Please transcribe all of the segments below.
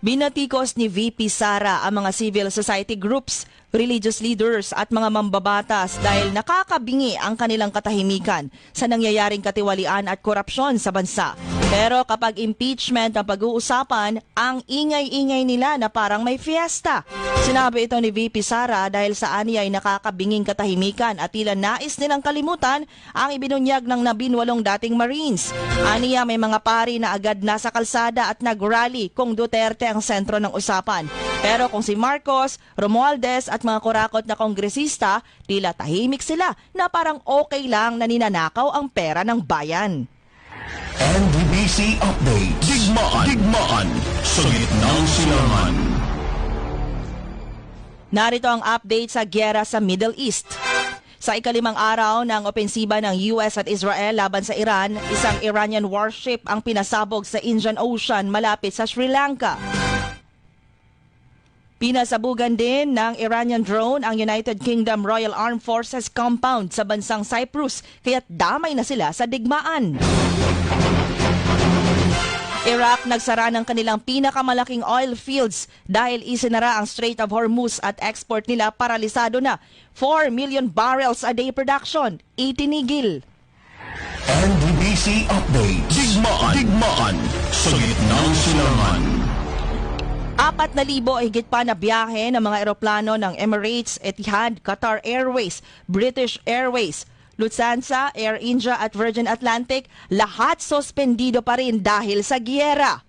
Binatikos ni VP Sara ang mga civil society groups, religious leaders at mga mambabatas dahil nakakabingi ang kanilang katahimikan sa nangyayaring katiwalian at korupsyon sa bansa. Pero kapag impeachment ang pag-uusapan, ang ingay-ingay nila na parang may fiesta. Sinabi ito ni VP Sara dahil sa aniya ay nakakabinging katahimikan at tila nais nilang kalimutan ang ibinunyag ng 18 dating Marines. Aniya may mga pari na agad nasa kalsada at nag-rally kung Duterte ang sentro ng usapan. Pero kung si Marcos, Romualdez at mga kurakot na kongresista, tila tahimik sila na parang okay lang na ninanakaw ang pera ng bayan. NBBC Update. Digmaan sa gitnang silangan. Narito ang update sa gyera sa Middle East. Sa ikalimang araw ng opensiba ng US at Israel laban sa Iran, isang Iranian warship ang pinasabog sa Indian Ocean malapit sa Sri Lanka. Pinasabugan din ng Iranian drone ang United Kingdom Royal Armed Forces compound sa bansang Cyprus, kaya't damay na sila sa digmaan. Iraq nagsara ng kanilang pinakamalaking oil fields dahil isinara ang Strait of Hormuz at export nila paralisado na. 4 million barrels a day production, itinigil. NBBC Update. Digmaan sa gitnang silangan. 4,000 higit pa na biyahe ng mga eroplano ng Emirates, Etihad, Qatar Airways, British Airways, Lufthansa, Air India at Virgin Atlantic, lahat suspendido pa rin dahil sa giyera.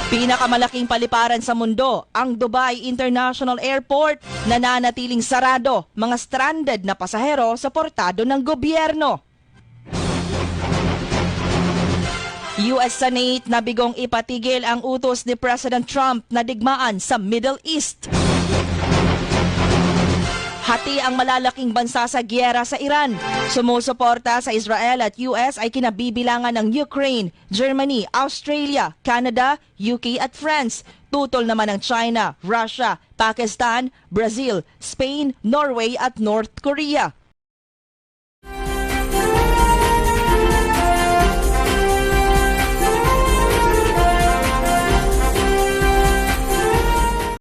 Pinakamalaking paliparan sa mundo, ang Dubai International Airport, nananatiling sarado, mga stranded na pasahero sa portado ng gobyerno. US Senate nabigong ipatigil ang utos ni President Trump na digmaan sa Middle East. Hati ang malalaking bansa sa giyera sa Iran. Sumusuporta sa Israel at US ay kinabibilangan ng Ukraine, Germany, Australia, Canada, UK at France. Tutol naman ng China, Russia, Pakistan, Brazil, Spain, Norway at North Korea.